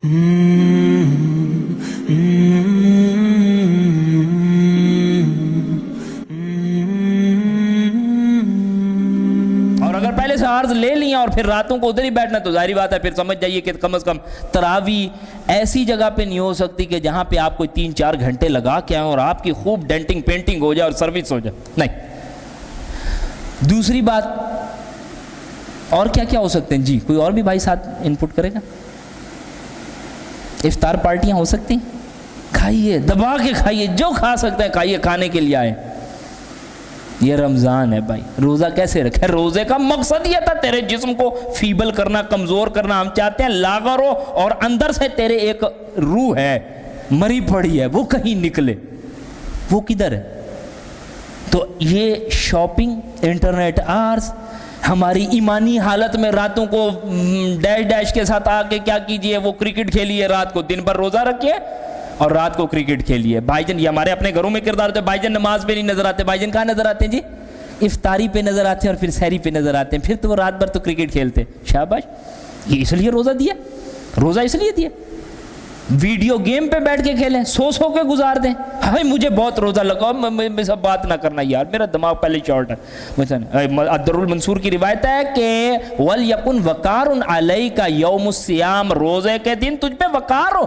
اور اگر پہلے سے عارض لے لیا اور پھر راتوں کو ادھر ہی بیٹھنا تو ظاہری بات ہے پھر سمجھ جائیے کہ کم از کم تراویح ایسی جگہ پہ نہیں ہو سکتی کہ جہاں پہ آپ کوئی 3-4 گھنٹے لگا کے آئیں اور آپ کی خوب ڈینٹنگ پینٹنگ ہو جائے اور سروس ہو جائے. نہیں. دوسری بات اور کیا کیا ہو سکتے ہیں جی؟ کوئی اور بھی بھائی ساتھ انپٹ کرے گا؟ افطار پارٹیاں ہو سکتی ہیں. کھائیے, دبا کے کھائیے, جو کھا سکتے ہیں کھائیے, کھانے کے لیے آئے. یہ رمضان ہے بھائی, روزہ کیسے رکھے؟ روزے کا مقصد یہ تھا تیرے جسم کو فیبل کرنا, کمزور کرنا. ہم چاہتے ہیں لاغر ہو اور اندر سے تیرے ایک روح ہے مری پڑی ہے, وہ کہیں نکلے. وہ کدھر ہے؟ تو یہ شاپنگ, انٹرنیٹ آرز, ہماری ایمانی حالت میں راتوں کو ڈیش کے ساتھ آ کے کیا کیجئے, وہ کرکٹ کھیلیے رات کو, دن بھر روزہ رکھیے اور رات کو کرکٹ کھیلیے. بھائی جان یہ ہمارے اپنے گھروں میں کردار ہوتے ہیں. بھائی جان نماز پہ نہیں نظر آتے. بھائی جان کہاں نظر آتے ہیں جی؟ افطاری پہ نظر آتے ہیں اور پھر سحری پہ نظر آتے ہیں. پھر تو وہ رات بھر تو کرکٹ کھیلتے. شاباش, یہ اس لیے روزہ دیا, روزہ اس لیے دیا. ویڈیو گیم پہ بیٹھ کے کھیلیں, سو کے گزار دیں. ہاں مجھے بہت روزہ لگا, میں سب بات نہ کرنا یار, میرا دماغ پہلے شارٹ ہے. الدر المنصور کی روایت ہے کہ وَلْيَكُنْ وَقَارٌ عَلَيْكَ يَوْمُ الصِّيَامِ, روزے کے دن تجھ پہ وقار ہو.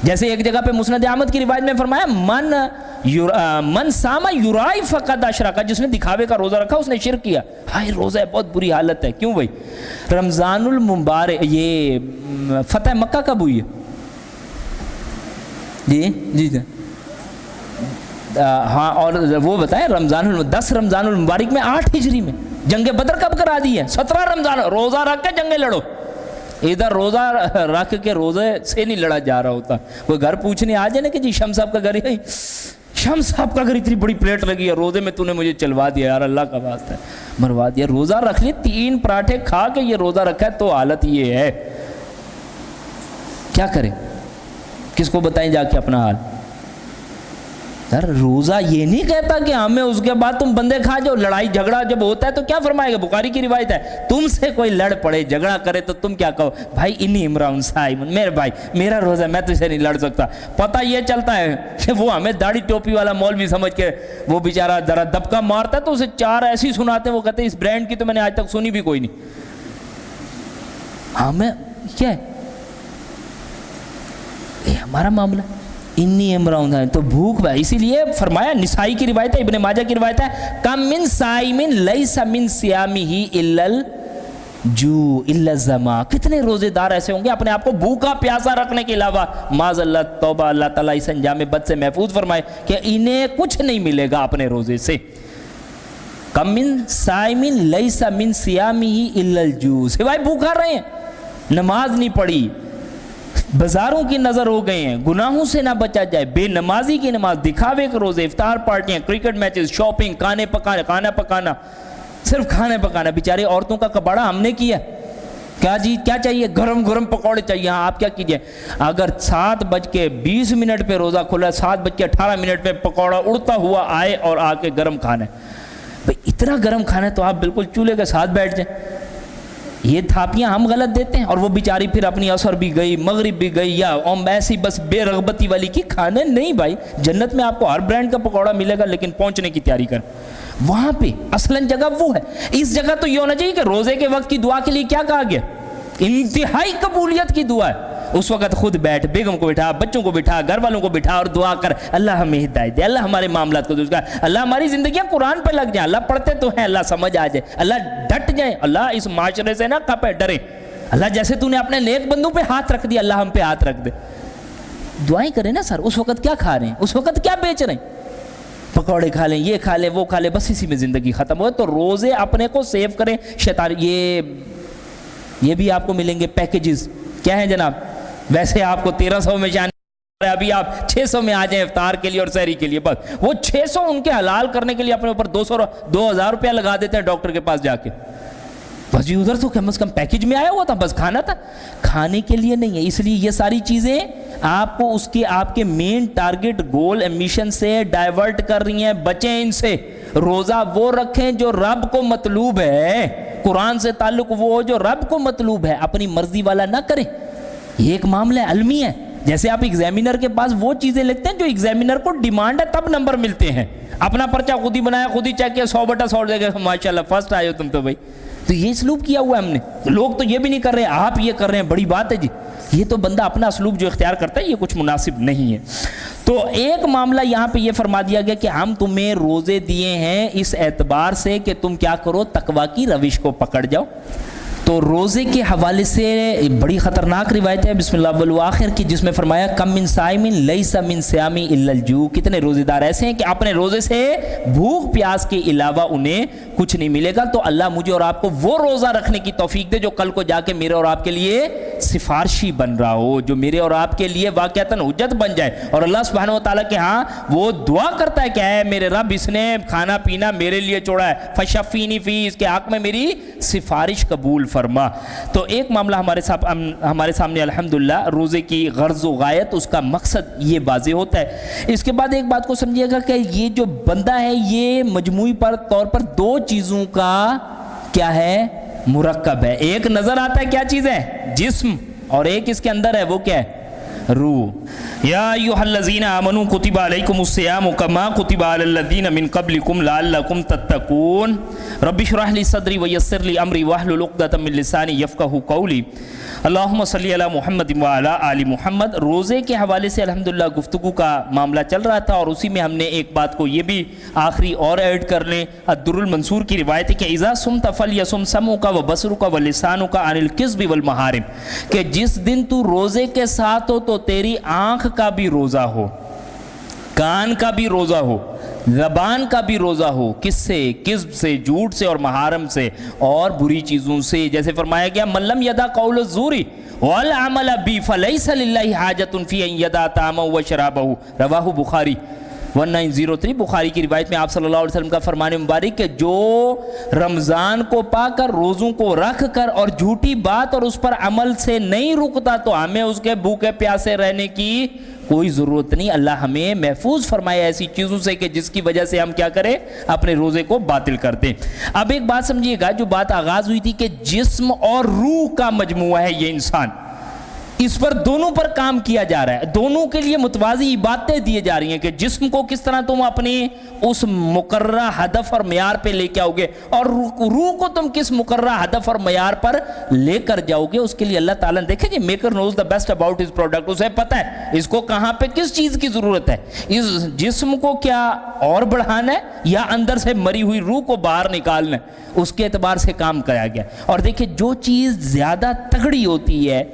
جیسے ایک جگہ پہ مسند احمد کی روایت میں فرمایا من سام یرائی فقد اشرک, جس نے دکھاوے کا روزہ رکھا اس نے شرک کیا. ہائے روزہ ہے, بہت بری حالت ہے. کیوں بھائی؟ رمضان المبارک, یہ فتح مکہ کب ہوئی ہے جی؟ ہاں, اور وہ بتائیں 10 رمضان المبارک میں 8 ہجری میں جنگ بدر کب کرا دی ہے؟ 17 رمضان. روزہ رکھ کے جنگیں لڑو. ادھر روزہ رکھ کے روزے سے نہیں لڑا جا رہا ہوتا. کوئی گھر پوچھنے آ جائے نا کہ جی شمس صاحب کا گھر ہے, شمس صاحب کا گھر اتنی بڑی پلیٹ لگی ہے, روزے میں تو نے مجھے چلوا دیا یار, اللہ کا واسطہ ہے مروا دیا. روزہ رکھ لی, 3 پراٹھے کھا کے یہ روزہ رکھا ہے تو حالت یہ ہے. کیا کریں, کس کو بتائیں جا کے اپنا حال؟ سر روزہ یہ نہیں کہتا کہ ہمیں اس کے بعد تم بندے کھا جاؤ. لڑائی جھگڑا جب ہوتا ہے تو کیا فرمائے گا؟ بخاری کی روایت ہے, تم سے کوئی لڑ پڑے, جھگڑا کرے تو تم کیا کہو؟ بھائی انی عمران صائم, میرے بھائی میرا روزہ, میں تجھ سے نہیں لڑ سکتا. پتہ یہ چلتا ہے کہ وہ ہمیں داڑھی ٹوپی والا مولوی سمجھ کے وہ بیچارہ ذرا دبکا مارتا ہے تو اسے 4 ایسی سناتے ہیں, وہ کہتے ہیں اس برانڈ کی تو میں نے آج تک سنی بھی کوئی نہیں. ہمیں کیا ہے ہمارا معاملہ انی عمران ہے تو بھوک بھائی. اسی لیے فرمایا, نسائی کی روایت ہے, ابن ماجہ کی روایت ہے, کم من صائمن لیس من صیامہ الا الجوع الا الظما. کتنے روزے دار ایسے ہوں گے اپنے آپ کو بھوکا پیاسا رکھنے کے علاوہ, معاذ اللہ توبہ, اللہ تعالیٰ اس انجام بد سے محفوظ فرمائے, کہ انہیں کچھ نہیں ملے گا اپنے روزے سے. کم من صائمن لیس من صیامہ الا الجوع, سوائے بھوکا رہے ہیں, نماز نہیں پڑھی, بازاروں کی نظر ہو گئے ہیں, گناہوں سے نہ بچا جائے, بے نمازی کی نماز, دکھاوے کے روزے, افطار پارٹیاں, کرکٹ میچز, شاپنگ, کھانا پکانا, صرف کھانا پکانا. بیچاری عورتوں کا کباڑا ہم نے کیا. کیا جی کیا چاہیے؟ گرم پکوڑے چاہیے. ہاں آپ کیا کیجئے, اگر 7:20 پہ روزہ کھلا ہے, 7:18 پہ پکوڑا اڑتا ہوا آئے اور آ کے گرم کھانا ہے. بھئی اتنا گرم کھانا ہے تو آپ بالکل چولہے کے ساتھ بیٹھ جائیں. یہ تھاپیاں ہم غلط دیتے ہیں, اور وہ بیچاری پھر اپنی عصر بھی گئی, مغرب بھی گئی, یا ایسی بس بے رغبتی والی کی کھانے نہیں. بھائی جنت میں آپ کو ہر برانڈ کا پکوڑا ملے گا, لیکن پہنچنے کی تیاری کر. وہاں پہ اصلاً جگہ وہ ہے. اس جگہ تو یہ ہونا چاہیے کہ روزے کے وقت کی دعا کے لیے کیا کہا گیا؟ انتہائی قبولیت کی دعا ہے. اس وقت خود بیٹھ, بیگم کو بٹھا, بچوں کو بٹھا, گھر والوں کو بٹھا اور دعا کر, اللہ ہمیں ہدایت دے, اللہ ہمارے معاملات کو درست کر, اللہ ہماری زندگیاں قرآن پہ لگ جائیں, اللہ پڑھتے تو ہیں, اللہ سمجھ آ جائے, اللہ ڈٹ جائیں, اللہ اس معاشرے سے نہ کپے ڈرے, اللہ جیسے تو نے اپنے نیک بندوں پہ ہاتھ رکھ دیا, اللہ ہم پہ ہاتھ رکھ دے. دعائیں کریں نا سر. اس وقت کیا کھا رہے ہیں, اس وقت کیا بیچ رہے ہیں؟ پکوڑے کھا لیں, یہ کھا لیں, وہ کھا لیں, بس اسی میں زندگی ختم ہو. تو روزے اپنے کو سیو کریں. شیطان یہ بھی آپ کو ملیں گے پیکیجز. کیا ہیں جناب؟ ویسے آپ کو 1300 میں جانے, ابھی آپ 600 میں آ جائیں افطار کے لیے اور سحری کے لیے. بس وہ 600 ان کے حلال کرنے کے لیے اپنے اوپر 2000 روپیہ لگا دیتے ہیں ڈاکٹر کے پاس جا کے. بس جی ادھر تو کم از کم پیکیج میں آیا ہوا تھا, بس کھانا تھا, کھانے کے لیے نہیں ہے. اس لیے یہ ساری چیزیں آپ کو آپ کے مین ٹارگٹ گول ایمیشن سے ڈائیورٹ کر رہی ہیں. بچیں ان سے. روزہ وہ رکھیں جو رب کو مطلوب ہے, قرآن سے تعلق وہ جو رب کو مطلوب ہے, اپنی مرضی والا نہ کریں. یہ ایک معاملہ علمی ہے. جیسے آپ ایگزامینر کے پاس وہ چیزیں لکھتے ہیں جو ایگزامینر کو ڈیمانڈ ہے تب نمبر ملتے ہیں. اپنا پرچہ خود ہی بنایا, خود ہی چیک کیا, 100/100 دے گئے, ماشاءاللہ فرسٹ آئے ہو تم تو بھائی. تو یہ اسلوب کیا ہوا ہے ہم نے. لوگ تو یہ بھی نہیں کر رہے, آپ یہ کر رہے ہیں, بڑی بات ہے جی. یہ تو بندہ اپنا اسلوب جو اختیار کرتا ہے یہ کچھ مناسب نہیں ہے. تو ایک معاملہ یہاں پہ یہ فرما دیا گیا کہ ہم تمہیں روزے دیے ہیں اس اعتبار سے کہ تم کیا کرو, تقویٰ کی روش کو پکڑ جاؤ. تو روزے کے حوالے سے بڑی خطرناک روایت ہے بسم اللہ والآخر کی, جس میں فرمایا کم من صائم لیس من صیامی الا الجوع. کتنے روزے دار ایسے ہیں کہ اپنے روزے سے بھوک پیاس کے علاوہ انہیں کچھ نہیں ملے گا. تو اللہ مجھے اور آپ کو وہ روزہ رکھنے کی توفیق دے جو کل کو جا کے میرے اور آپ کے لیے سفارشی بن رہا ہو, جو میرے اور آپ کے لیے واقعتاً حجت بن جائے. اور اللہ سبحانہ و تعالیٰ کے ہاں وہ دعا کرتا ہے کہ اے میرے رب, اس نے کھانا پینا میرے لیے چھوڑا ہے, فشفینی فی, اس کے حق میں میری سفارش قبول فرما. تو ایک معاملہ ہمارے سامنے الحمدللہ روزے کی غرض و غایت, اس کا مقصد یہ واضح ہوتا ہے. اس کے بعد ایک بات کو سمجھیے گا کہ یہ جو بندہ ہے یہ مجموعی طور پر دو چیزوں کا کیا ہے, مرکب ہے. ایک نظر آتا ہے کیا چیز ہے, جسم, اور ایک اس کے اندر ہے وہ کیا ہے, روح. یا ایھا الذین آمنوا کتب علیکم الصیام کما کتب علی الذین من قبلکم لعلکم تتقون رب اشرح لی صدری ویسر لی امری واحلل عقدۃ من لسانی یفقہوا قولی اللہم صلی علی محمد وعلی آل محمد. روزے کے حوالے سے الحمدللہ گفتگو کا معاملہ چل رہا تھا, اور اسی میں ہم نے ایک بات کو یہ بھی آخری اور ایڈ کر لیں. الدر المنصور کی روایت ہے کہ اذا صمت فلیصم سمعک وبصرک ولسانک عن الکذب والمحارم, کہ جس دن تو روزے کے ساتھ ہو تو تیری آنکھ کا بھی روزہ ہو, کان کا بھی روزہ ہو, زبان کا بھی روزہ ہو. کس سے, کذب سے, جھوٹ سے اور محارم سے اور بری چیزوں سے. جیسے فرمایا گیا من لم یدع قول الزور والعمل بی فلیس للہ حاجۃ فی ان یدع طعامہ وشرابہ, رواہ بخاری 1903. بخاری کی روایت میں آپ صلی اللہ علیہ وسلم کا فرمان مبارک کہ جو رمضان کو پا کر, روزوں کو رکھ کر اور جھوٹی بات اور اس پر عمل سے نہیں رکتا تو ہمیں اس کے بھوکے پیاسے رہنے کی کوئی ضرورت نہیں. اللہ ہمیں محفوظ فرمائے ایسی چیزوں سے کہ جس کی وجہ سے ہم کیا کریں, اپنے روزے کو باطل کر دیں. اب ایک بات سمجھیے گا, جو بات آغاز ہوئی تھی کہ جسم اور روح کا مجموعہ ہے یہ انسان, اس پر دونوں پر کام کیا جا رہا ہے, دونوں کے لیے متوازی باتیں دیے جا رہی ہیں کہ جسم کو کس طرح تم اپنی اس مقررہ ہدف اور معیار پہ لے کے آؤ گے, اور روح کو تم کس مقررہ ہدف اور معیار پر لے کر جاؤ گے. اس کے لیے اللہ تعالیٰ نے دیکھیں جی, maker knows the best about his product, اسے پتہ ہے اس کو کہاں پہ کس چیز کی ضرورت ہے, اس جسم کو کیا اور بڑھانا ہے یا اندر سے مری ہوئی روح کو باہر نکالنا ہے, اس کے اعتبار سے کام کرایا گیا. اور دیکھیں جو چیز زیادہ تگڑی ہوتی ہے,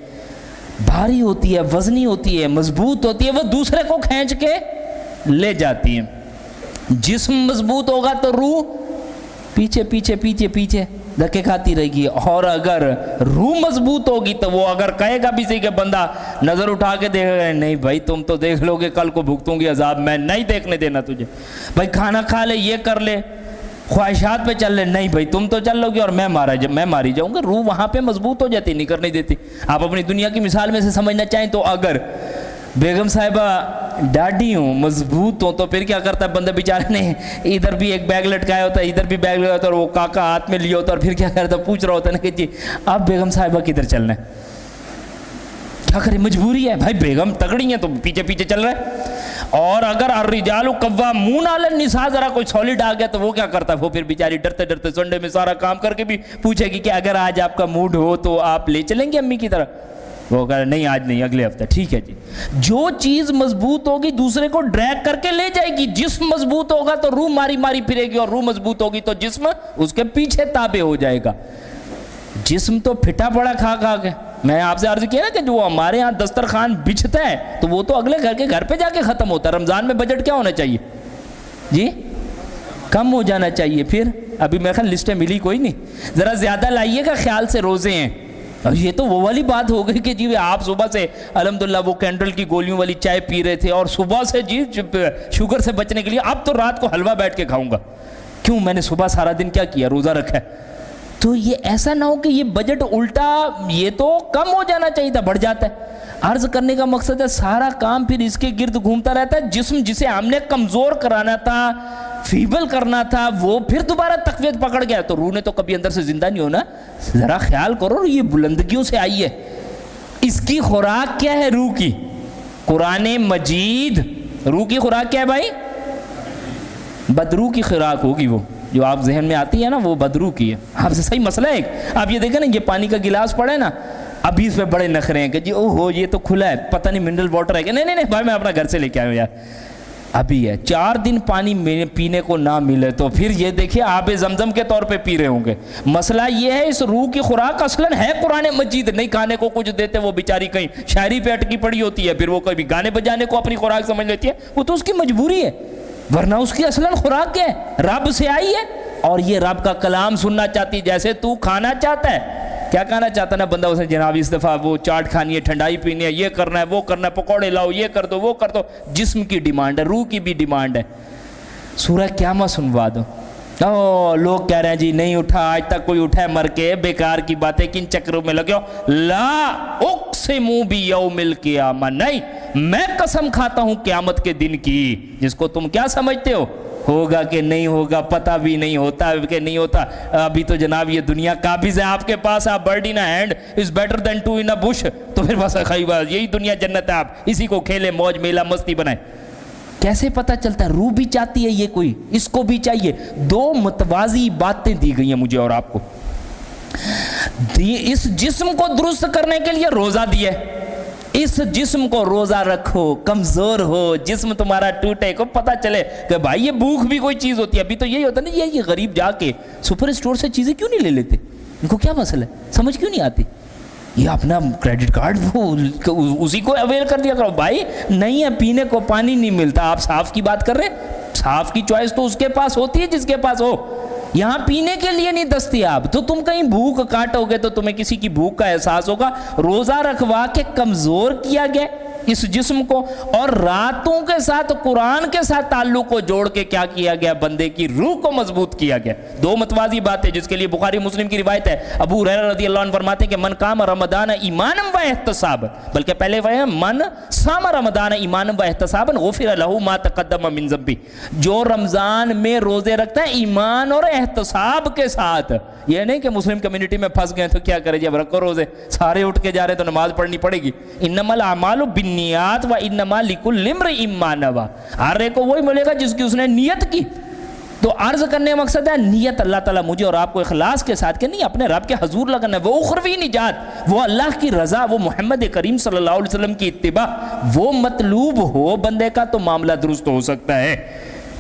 بھاری ہوتی ہے, وزنی ہوتی ہے, مضبوط ہوتی ہے, وہ دوسرے کو کھینچ کے لے جاتی ہے. جسم مضبوط ہوگا تو روح پیچھے پیچھے پیچھے پیچھے دھکے کھاتی رہے گی, اور اگر روح مضبوط ہوگی تو وہ اگر کہے گا بھی صحیح کہ بندہ نظر اٹھا کے دیکھے گا, نہیں بھائی تم تو دیکھ لو گے, کل کو بھگتوں گی عذاب, میں نہیں دیکھنے دینا تجھے. بھائی کھانا کھا لے, یہ کر لے, خواہشات پہ چل لے, نہیں بھائی تم تو چل لو گے اور میں ماری جاؤں گا. روح وہاں پہ مضبوط ہو جاتی, نہیں کرنے دیتی. آپ اپنی دنیا کی مثال میں سے سمجھنا چاہیں تو اگر بیگم صاحبہ ڈاڈی ہوں, مضبوط ہوں, تو پھر کیا کرتا ہے بندہ بیچارے نے ادھر بھی ایک بیگ لٹکایا ہوتا ہے, ادھر بھی بیگ لگایا ہوتا ہے, اور وہ کاکا ہاتھ میں لیا ہوتا ہے, اور پھر کیا کرتا ہے, پوچھ رہا ہوتا ہے نا کہ جی اب بیگم صاحبہ کدھر چلنا ہے, کیا کرے, مجبوری ہے. بھائی بیگم تگڑی ہیں تو پیچھے پیچھے چل رہا ہے. اور اگر الرجال قوامون علی النساء, ذرا کوئی سالڈ آ گیا تو وہ کیا کرتا ہے, وہ پھر بیچاری ڈرتے ڈرتے سنڈے میں سارا کام کر کے بھی پوچھے گی کہ اگر آج آپ کا موڈ ہو تو آپ لے چلیں گے امی کی طرح. وہ کہا نہیں آج نہیں, اگلے ہفتے. ٹھیک ہے جی. جو چیز مضبوط ہوگی دوسرے کو ڈریگ کر کے لے جائے گی. جسم مضبوط ہوگا تو روح ماری ماری پھرے گی, اور روح مضبوط ہوگی تو جسم اس کے پیچھے تابع ہو جائے گا. جسم تو پھٹا پڑا کھا کھا کے. میں آپ سے عرض کیا نا کہ جو ہمارے ہاں دسترخوان بچھتا ہے تو وہ تو اگلے گھر پہ جا کے ختم ہوتا ہے. رمضان میں بجٹ کیا ہونا چاہیے جی, کم ہو جانا چاہیے. پھر ابھی میرے خیال لسٹیں ملی کوئی نہیں, ذرا زیادہ لائیے گا خیال سے, روزے ہیں. اور یہ تو وہ والی بات ہو گئی کہ جی آپ صبح سے الحمدللہ وہ کینڈل کی گولیوں والی چائے پی رہے تھے, اور صبح سے جی شوگر سے بچنے کے لیے اب تو رات کو حلوہ بیٹھ کے کھاؤں گا. کیوں, میں نے صبح سارا دن کیا کیا, روزہ رکھا ہے. تو یہ ایسا نہ ہو کہ یہ بجٹ الٹا, یہ تو کم ہو جانا چاہیے تھا, بڑھ جاتا ہے. عرض کرنے کا مقصد ہے سارا کام پھر اس کے گرد گھومتا رہتا ہے. جسم جسے ہم نے کمزور کرانا تھا, فیبل کرنا تھا, وہ پھر دوبارہ تقویت پکڑ گیا. تو روح نے تو کبھی اندر سے زندہ نہیں ہونا. ذرا خیال کرو, یہ بلندگیوں سے آئی ہے, اس کی خوراک کیا ہے؟ روح کی. قرآن مجید روح کی خوراک کیا ہے بھائی؟ بدروح کی خوراک ہوگی. وہ جو آپ ذہن میں آتی ہے نا وہ بدروح کی ہے. آپ سے صحیح مسئلہ ہے. آپ یہ دیکھیں نا یہ پانی کا گلاس پڑا ہے نا, ابھی اس پہ بڑے نخرے ہیں کہ جی او ہو یہ تو کھلا ہے, پتہ نہیں منرل واٹر ہے کہ نہیں نہیں بھائی میں اپنا گھر سے لے کے آیا ہوں یار. ابھی ہے 4 دن پانی پینے کو نہ ملے تو پھر یہ دیکھیے آب زمزم کے طور پہ پی رہے ہوں گے. مسئلہ یہ ہے اس روح کی خوراک اصلاً ہے قرآن مجید. نہیں کھانے کو کچھ دیتے, وہ بیچاری کہیں شاعری پہ اٹکی پڑی ہوتی ہے, پھر وہ کبھی گانے بجانے کو اپنی خوراک سمجھ لیتی ہے. وہ تو اس کی مجبوری ہے, ورنہ اس کی اصلاً خوراک کیا ہے؟ رب سے آئی ہے, اور یہ رب کا کلام سننا چاہتی. جیسے تو کھانا چاہتا ہے, کیا کھانا چاہتا ہے نا بندہ, اسے جناب اس دفعہ وہ چاٹ کھانی ہے, ٹھنڈائی پینی ہے, یہ کرنا ہے, وہ کرنا ہے, پکوڑے لاؤ, یہ کر دو, وہ کر دو. جسم کی ڈیمانڈ ہے, روح کی بھی ڈیمانڈ ہے. سورہ قیامت سنوا دو. لوگ کہہ رہے ہیں جی نہیں اٹھا آج تک کوئی, اٹھا ہے مر کے, بیکار کی باتیں, کن چکروں میں لگے ہو. لا اقسم بیوم القیامہ, نہیں میں قسم کھاتا ہوں قیامت کے دن کی, جس کو تم کیا سمجھتے ہو ہوگا کہ نہیں ہوگا, پتہ بھی نہیں ہوتا کہ نہیں ہوتا. ابھی تو جناب یہ دنیا قابض ہے آپ کے پاس, آپ bird in hand is better than 2 in a bush. تو پھر بس یہی دنیا جنت ہے, آپ اسی کو کھیلیں, موج میلہ مستی بنائیں. کیسے پتہ چلتا ہے؟ روح بھی چاہتی ہے یہ کوئی, اس کو بھی چاہیے. 2 متوازی باتیں دی گئی ہیں مجھے اور آپ کو. اس جسم کو درست کرنے کے لیے روزہ دیا ہے. اس جسم کو روزہ رکھو, کمزور ہو, جسم تمہارا ٹوٹے, کو پتہ چلے کہ بھائی یہ بھوک بھی کوئی چیز ہوتی ہے. ابھی تو یہی ہوتا ہے نا, یہ غریب جا کے سپر اسٹور سے چیزیں کیوں نہیں لے لیتے؟ ان کو کیا مسئلہ ہے؟ سمجھ کیوں نہیں آتی؟ یہ اپنا کریڈٹ کارڈ وہ اسی کو اویل کر دیا کرو. بھائی نہیں ہے, پینے کو پانی نہیں ملتا, آپ صاف کی بات کر رہے ہیں. صاف کی چوائس تو اس کے پاس ہوتی ہے جس کے پاس ہو, یہاں پینے کے لیے نہیں دستیاب. تو تم کہیں بھوک کاٹو گے تو تمہیں کسی کی بھوک کا احساس ہوگا. روزہ رکھوا کے کمزور کیا گیا اس جسم کو, اور راتوں کے ساتھ قرآن کے ساتھ تعلق کو جوڑ کے کیا کیا گیا؟ بندے کی روح کو مضبوط کیا گیا. 2 متوازی باتیں, جس کے لیے بخاری مسلم کی روایت ہے. ابو ہریرہ رضی اللہ عنہ فرماتے ہیں کہ من قام رمضان ایمانا و احتسابا, بلکہ پہلے من صام رمضان ایمانا و احتسابا غفر له ما تقدم من ذنبہ. جو رمضان میں روزے رکھتا ہے ایمان اور احتساب کے ساتھ, یہ نہیں کہ مسلم کمیونٹی میں پھنس گئے تو کیا کرے جی اب رکھو روزے, سارے اٹھ کے جا رہے تو نماز پڑھنی پڑے گی. انما الاعمال بالنیات و انما لکل امرئ ما نوی, ہر ایک کو وہی ملے گا جس کی اس نے نیت کی. تو عرض کرنے کا مقصد ہے نیت اللہ تعالیٰ مجھے اور آپ کو اخلاص کے ساتھ کہ نہیں اپنے رب کے حضور لگنا ہے, وہ اخروی نجات, وہ اللہ کی رضا, وہ محمد کریم صلی اللہ علیہ وسلم کی اتباع, وہ مطلوب ہو بندے کا تو معاملہ درست ہو سکتا ہے.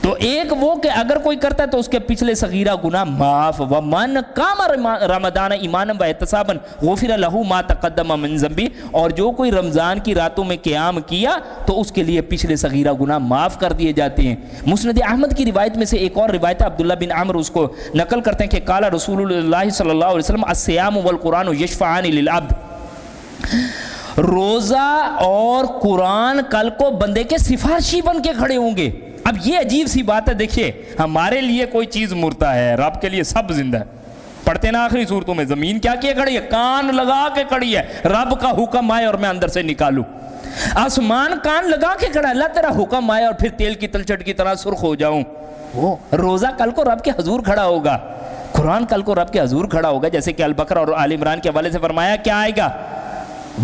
تو ایک وہ کہ اگر کوئی کرتا ہے تو اس کے پچھلے صغیرہ گناہ معاف. ومن قام رمضان ایمانا و احتسابا غفر له ما تقدم من ذنبہ, اور جو کوئی رمضان کی راتوں میں قیام کیا تو اس کے لیے پچھلے صغیرہ گناہ معاف کر دیے جاتے ہیں. مسند احمد کی روایت میں سے ایک اور روایت ہے, عبداللہ بن عمرو اس کو نقل کرتے ہیں کہ قال رسول اللہ صلی اللہ علیہ وسلم الصیام والقرآن یشفعان للعبد. روزہ اور قرآن کل کو بندے کے سفارشی بن کے کھڑے ہوں گے. اب یہ عجیب سی بات ہے, دیکھیے ہمارے لیے کوئی چیز مردہ ہے, رب کے لیے سب زندہ ہے. پڑھتے نا آخری صورتوں میں, زمین کیا کیے کھڑی ہے؟ کان لگا کے کھڑی ہے, رب کا حکم آئے اور میں اندر سے نکالوں. آسمان کان لگا کے کھڑا ہے, اللہ تیرا حکم آئے اور پھر تیل کی تلچھٹ کی طرح سرخ ہو جاؤں. روزہ کل کو رب کے حضور کھڑا ہوگا, قرآن کل کو رب کے حضور کھڑا ہوگا. جیسے کہ البقرہ اور آل عمران کے حوالے سے فرمایا کیا آئے گا,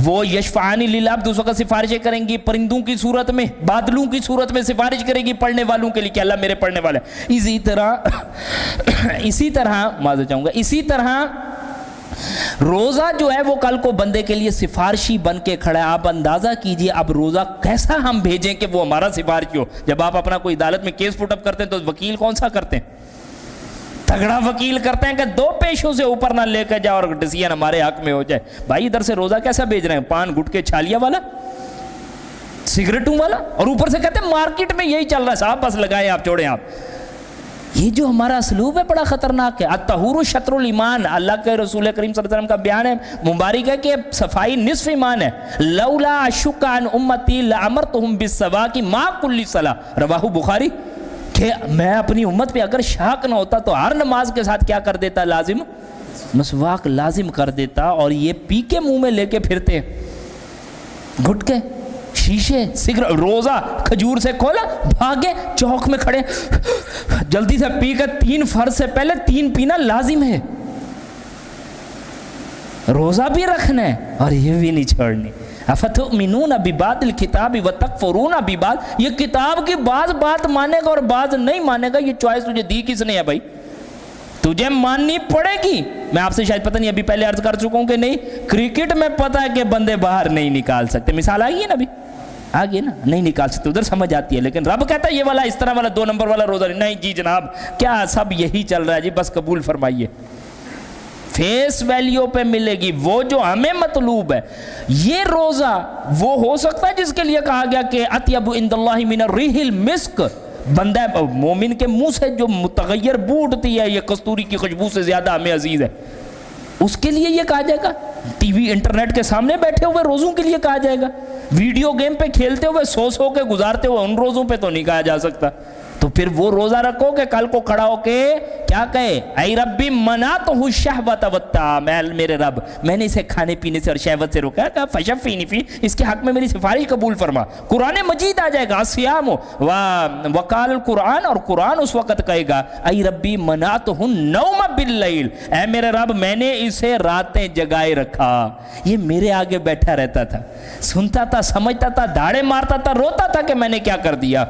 وہ یشفعان للعبد, اس وقت سفارشیں کریں گی پرندوں کی صورت میں, بادلوں کی صورت میں سفارش کریں گی پڑھنے والوں کے لیے کہ اللہ میرے پڑھنے والے. اسی طرح روزہ جو ہے وہ کل کو بندے کے لیے سفارشی بن کے کھڑا ہے. آپ اندازہ کیجئے اب روزہ کیسا ہم بھیجیں کہ وہ ہمارا سفارشی ہو. جب آپ اپنا کوئی عدالت میں کیس پٹ اپ کرتے ہیں تو وکیل کون سا کرتے ہیں؟ تگڑا وکیل کرتے ہیں کہ 2 پیشوں سے اوپر نہ لے کے جاؤ اور ڈیسیژن ہمارے حق میں ہو جائے. بھائی ادھر سے روزہ کیسا بھیج رہے ہیں؟ پان گٹکے چھالیا والا, سگریٹوں والا, اور اوپر سے کہتے ہیں مارکیٹ میں یہی چل رہا ہے, صاحب بس لگائیں آپ, چھوڑیں آپ. یہ جو ہمارا اسلوب ہے بڑا خطرناک ہے. الطہور شطر الایمان, اللہ کے رسول کریم صلی اللہ علیہ وسلم کا بیان ہے مبارک ہے کہ صفائی نصف ایمان ہے. لولا اشک عن امتی لامرتهم بالسواک ما کل صلاۃ, رواہ بخاری. کہ میں اپنی امت پہ اگر شاک نہ ہوتا تو ہر نماز کے ساتھ کیا کر دیتا؟ لازم مسواک لازم کر دیتا. اور یہ پی کے منہ میں لے کے پھرتے, گھٹکے, شیشے, سگریٹ. روزہ کھجور سے کھولا, بھاگے چوک میں کھڑے, جلدی سے پی کر 3 فرض سے پہلے 3 پینا لازم ہے. روزہ بھی رکھنا ہے اور یہ بھی نہیں چھوڑنی. افتؤمنون ببعض الکتاب وتکفرون ببعض, یہ کتاب کی بعض بات مانے گا اور بعض نہیں مانے گا, یہ چوائس تجھے دی کس نے ہے بھائی؟ تجھے ماننی پڑے گی. میں آپ سے شاید پتہ نہیں ابھی پہلے عرض کر چکا ہوں کہ نہیں, کرکٹ میں پتہ ہے کہ بندے باہر نہیں نکال سکتے, مثال آئی ہے نا ابھی, آگے نا نہیں نکال سکتے, ادھر سمجھ آتی ہے. لیکن رب کہتا ہے یہ والا اس طرح والا 2 نمبر والا روزہ نہیں جی جناب, کیا سب یہی چل رہا ہے جی, بس قبول فرمائیے. فیس ویلیو پہ ملے گی وہ جو ہمیں مطلوب ہے. یہ روزہ وہ ہو سکتا ہے جس کے لیے کہا گیا کہ اطیب عند اللہ من الریح المسک, بندہ مومن کے منہ سے جو متغیر بو اٹھتی ہے یہ کستوری کی خوشبو سے زیادہ ہمیں عزیز ہے, اس کے لیے یہ کہا جائے گا. ٹی وی انٹرنیٹ کے سامنے بیٹھے ہوئے روزوں کے لیے کہا جائے گا. ویڈیو گیم پہ کھیلتے ہوئے سو کے گزارتے ہوئے ان روزوں پہ تو نہیں کہا جا سکتا. تو پھر وہ روزہ رکھو کہ کل کو کھڑا ہو کے کیا کہے, اے ربی منعتہ الشہوۃ والطعام, میرے رب میں نے اسے کھانے پینے سے اور شہوت سے روکا, کہ فشفینی فی, اس کے حق میں میری سفارش قبول فرما. قرآن مجید آ جائے گا الصیام وقال القرآن, اور قرآن اس وقت کہے گا اے ربی منعتہ النوم باللیل, اے میرے رب میں نے اسے راتیں جگائے رکھا. یہ میرے آگے بیٹھا رہتا تھا, سنتا تھا, سمجھتا تھا, دھاڑے مارتا تھا, روتا تھا کہ میں نے کیا کر دیا.